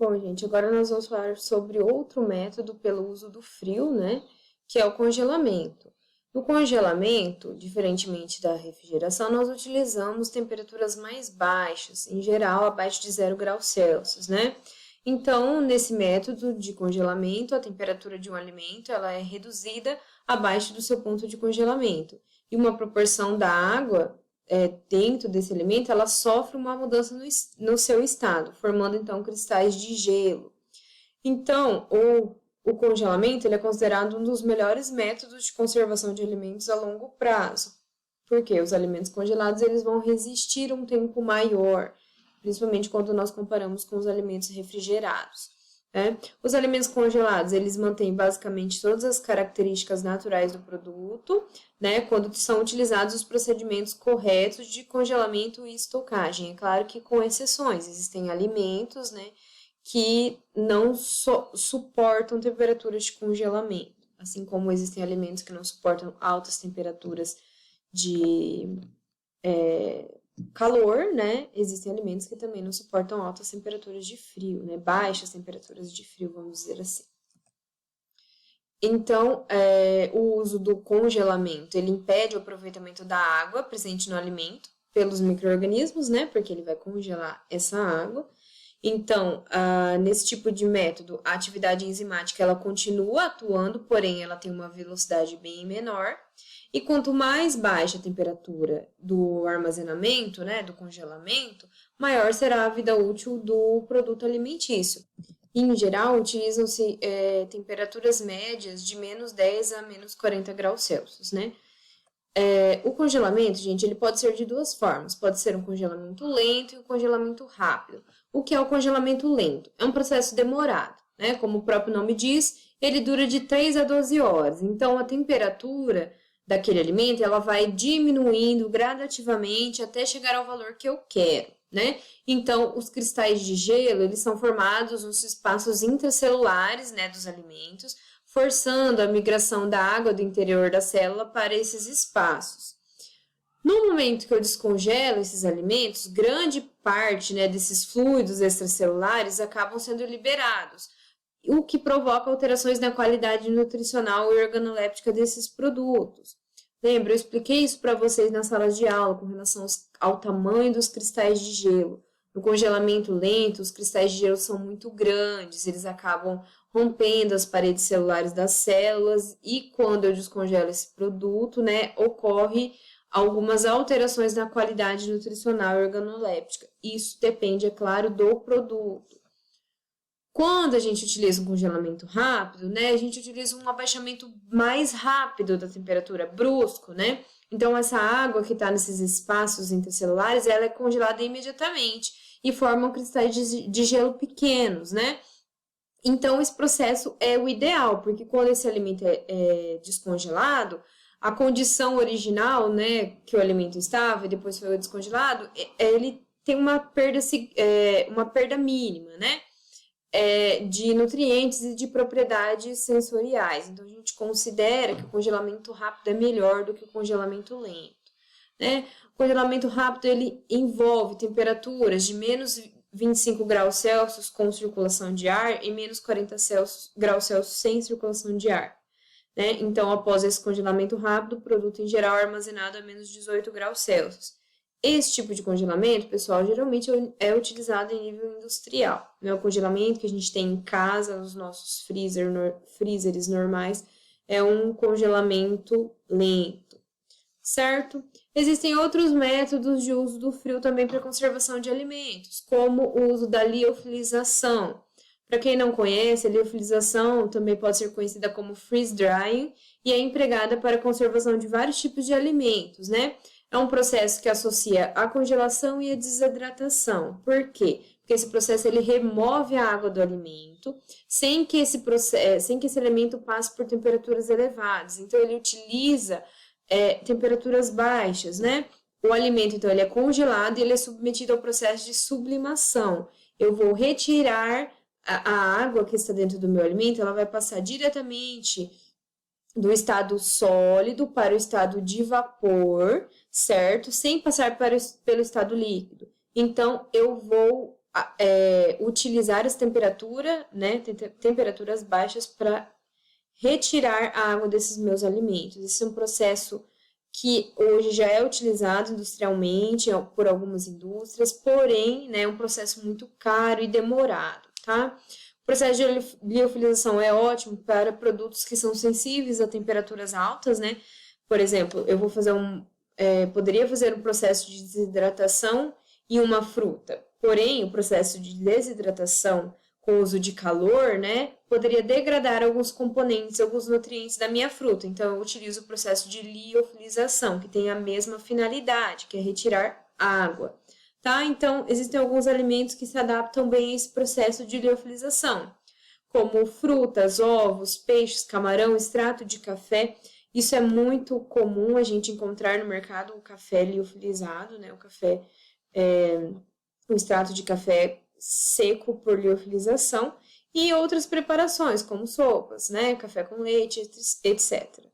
Bom, gente, agora nós vamos falar sobre outro método pelo uso do frio, né? Que é o congelamento. No congelamento, diferentemente da refrigeração, nós utilizamos temperaturas mais baixas, em geral abaixo de 0 graus Celsius, né? Então, nesse método de congelamento, a temperatura de um alimento ela é reduzida abaixo do seu ponto de congelamento. E uma proporção da água dentro desse alimento, ela sofre uma mudança no seu estado, formando então cristais de gelo. Então, o congelamento ele é considerado um dos melhores métodos de conservação de alimentos a longo prazo, porque os alimentos congelados eles vão resistir um tempo maior, principalmente quando nós comparamos com os alimentos refrigerados. Os alimentos congelados, eles mantêm basicamente todas as características naturais do produto, né, quando são utilizados os procedimentos corretos de congelamento e estocagem. É claro que com exceções, existem alimentos, né, que não suportam temperaturas de congelamento, assim como existem alimentos que não suportam altas temperaturas de calor, né? Existem alimentos que também não suportam altas temperaturas de frio, né? Baixas temperaturas de frio, vamos dizer assim. Então, o uso do congelamento, ele impede o aproveitamento da água presente no alimento pelos micro-organismos, né? Porque ele vai congelar essa água. Então, nesse tipo de método, a atividade enzimática, ela continua atuando, porém, ela tem uma velocidade bem menor. E quanto mais baixa a temperatura do armazenamento, né, do congelamento, maior será a vida útil do produto alimentício. Em geral, utilizam-se temperaturas médias de menos 10 a menos 40 graus Celsius, né? O congelamento, gente, ele pode ser de duas formas. Pode ser um congelamento lento e um congelamento rápido. O que é o congelamento lento? É um processo demorado, né? Como o próprio nome diz, ele dura de 3 a 12 horas. Então, a temperatura daquele alimento, ela vai diminuindo gradativamente até chegar ao valor que eu quero, né? Então, os cristais de gelo, eles são formados nos espaços intracelulares, né, dos alimentos, forçando a migração da água do interior da célula para esses espaços. No momento que eu descongelo esses alimentos, grande parte, né, desses fluidos extracelulares acabam sendo liberados, o que provoca alterações na qualidade nutricional e organoléptica desses produtos. Lembra, eu expliquei isso para vocês na sala de aula com relação ao tamanho dos cristais de gelo. No congelamento lento, os cristais de gelo são muito grandes, eles acabam rompendo as paredes celulares das células e quando eu descongelo esse produto, né, ocorre algumas alterações na qualidade nutricional e organoléptica. Isso depende, é claro, do produto. Quando a gente utiliza um congelamento rápido, né, a gente utiliza um abaixamento mais rápido da temperatura, brusco, né? Então, essa água que está nesses espaços intracelulares, ela é congelada imediatamente e formam cristais de gelo pequenos, né? Então, esse processo é o ideal, porque quando esse alimento é descongelado, a condição original, né, que o alimento estava e depois foi descongelado, ele tem uma perda mínima, né? De nutrientes e de propriedades sensoriais. Então, a gente considera que o congelamento rápido é melhor do que o congelamento lento, né? O congelamento rápido, ele envolve temperaturas de menos 25 graus Celsius com circulação de ar e menos 40 graus Celsius sem circulação de ar, né? Então, após esse congelamento rápido, o produto em geral é armazenado a menos 18 graus Celsius. Esse tipo de congelamento, pessoal, geralmente é utilizado em nível industrial, né? O congelamento que a gente tem em casa, nos nossos freezers normais, é um congelamento lento, certo? Existem outros métodos de uso do frio também para conservação de alimentos, como o uso da liofilização. Para quem não conhece, a liofilização também pode ser conhecida como freeze drying e é empregada para a conservação de vários tipos de alimentos, né? É um processo que associa a congelação e a desidratação. Por quê? Porque esse processo ele remove a água do alimento sem que esse alimento passe por temperaturas elevadas. Então, ele utiliza temperaturas baixas, né? O alimento, então, ele é congelado e ele é submetido ao processo de sublimação. Eu vou retirar a água que está dentro do meu alimento, ela vai passar diretamente do estado sólido para o estado de vapor, certo? Sem passar pelo estado líquido. Então, eu vou utilizar as temperaturas, né, temperaturas baixas para retirar a água desses meus alimentos. Esse é um processo que hoje já é utilizado industrialmente por algumas indústrias, porém, né, é um processo muito caro e demorado, tá? O processo de liofilização é ótimo para produtos que são sensíveis a temperaturas altas, né? Por exemplo, eu vou fazer poderia fazer um processo de desidratação em uma fruta, porém, o processo de desidratação com o uso de calor, né, poderia degradar alguns componentes, alguns nutrientes da minha fruta. Então, eu utilizo o processo de liofilização, que tem a mesma finalidade, que é retirar água. Tá? Então, existem alguns alimentos que se adaptam bem a esse processo de liofilização, como frutas, ovos, peixes, camarão, extrato de café. Isso é muito comum a gente encontrar no mercado o café liofilizado, né? O extrato de café seco por liofilização e outras preparações, como sopas, né? Café com leite, etc.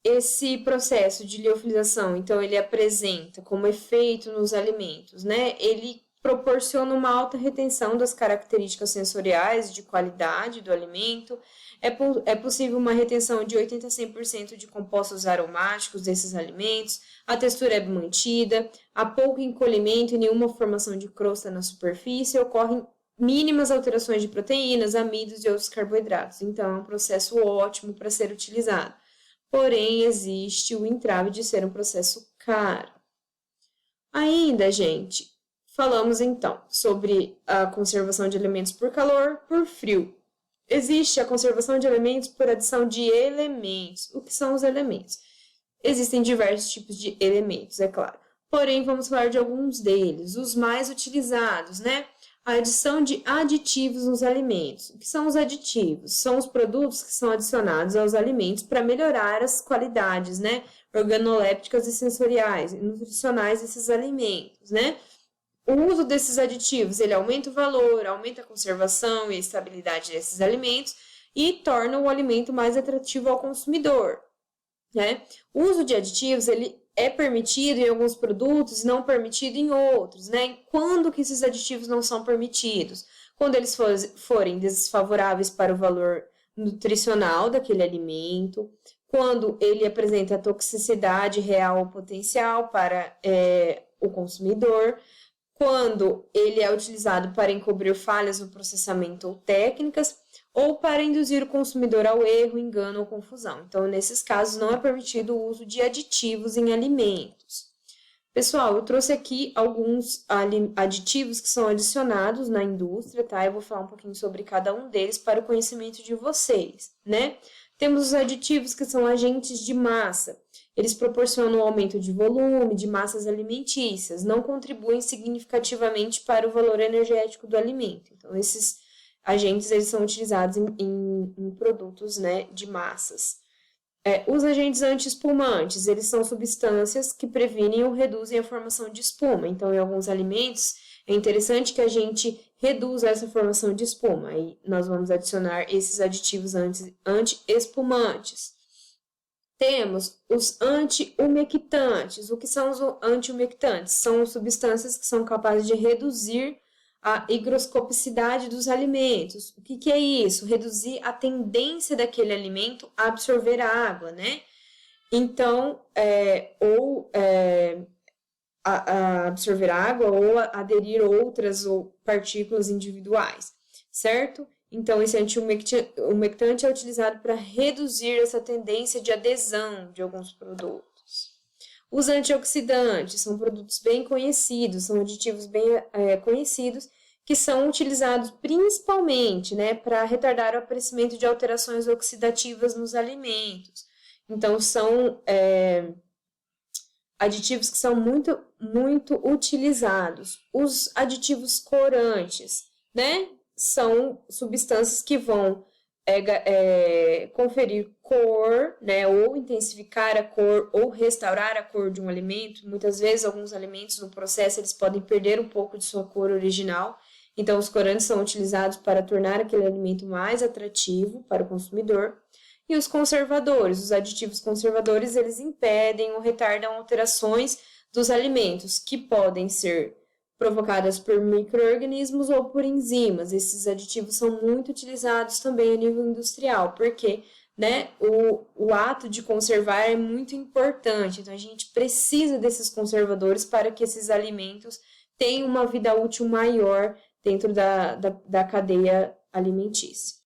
Esse processo de liofilização, então, ele apresenta como efeito nos alimentos, né? Ele proporciona uma alta retenção das características sensoriais de qualidade do alimento. É possível uma retenção de 80% a 100% de compostos aromáticos desses alimentos. A textura é mantida, há pouco encolhimento e nenhuma formação de crosta na superfície. Ocorrem mínimas alterações de proteínas, amidos e outros carboidratos. Então, é um processo ótimo para ser utilizado. Porém, existe o entrave de ser um processo caro. Ainda, gente, falamos então sobre a conservação de alimentos por calor, por frio. Existe a conservação de alimentos por adição de elementos. O que são os elementos? Existem diversos tipos de elementos, é claro. Porém, vamos falar de alguns deles, os mais utilizados, né? A adição de aditivos nos alimentos. O que são os aditivos? São os produtos que são adicionados aos alimentos para melhorar as qualidades, né? Organolépticas e sensoriais e nutricionais desses alimentos, né? O uso desses aditivos, ele aumenta o valor, aumenta a conservação e a estabilidade desses alimentos e torna o alimento mais atrativo ao consumidor, né? O uso de aditivos, ele é permitido em alguns produtos e não permitido em outros, né? Quando que esses aditivos não são permitidos? Quando eles forem desfavoráveis para o valor nutricional daquele alimento, quando ele apresenta toxicidade real ou potencial para o consumidor, quando ele é utilizado para encobrir falhas no processamento ou técnicas, ou para induzir o consumidor ao erro, engano ou confusão. Então, nesses casos, não é permitido o uso de aditivos em alimentos. Pessoal, eu trouxe aqui alguns aditivos que são adicionados na indústria, tá? Eu vou falar um pouquinho sobre cada um deles para o conhecimento de vocês, né? Temos os aditivos que são agentes de massa. Eles proporcionam um aumento de volume, de massas alimentícias, não contribuem significativamente para o valor energético do alimento. Então, esses agentes, eles são utilizados em produtos, né, de massas. Os agentes anti-espumantes, eles são substâncias que previnem ou reduzem a formação de espuma. Então, em alguns alimentos, é interessante que a gente reduza essa formação de espuma. Aí, nós vamos adicionar esses aditivos anti-espumantes. Temos os anti-umectantes. O que são os anti-umectantes? São substâncias que são capazes de reduzir a higroscopicidade dos alimentos. O que é isso? Reduzir a tendência daquele alimento a absorver a água, né? Então, a absorver água ou a aderir outras ou partículas individuais, certo? Então, esse anti-umectante é utilizado para reduzir essa tendência de adesão de alguns produtos. Os antioxidantes são produtos bem conhecidos, são aditivos bem conhecidos, que são utilizados principalmente, né, para retardar o aparecimento de alterações oxidativas nos alimentos. Então, são aditivos que são muito, muito utilizados. Os aditivos corantes, né, são substâncias que vão conferir cor, né, ou intensificar a cor, ou restaurar a cor de um alimento. Muitas vezes, alguns alimentos no processo, eles podem perder um pouco de sua cor original. Então, os corantes são utilizados para tornar aquele alimento mais atrativo para o consumidor. E os conservadores, os aditivos conservadores, eles impedem ou retardam alterações dos alimentos, que podem ser provocadas por micro-organismos ou por enzimas. Esses aditivos são muito utilizados também a nível industrial, porque, né, o ato de conservar é muito importante. Então, a gente precisa desses conservadores para que esses alimentos tenham uma vida útil maior dentro da cadeia alimentícia.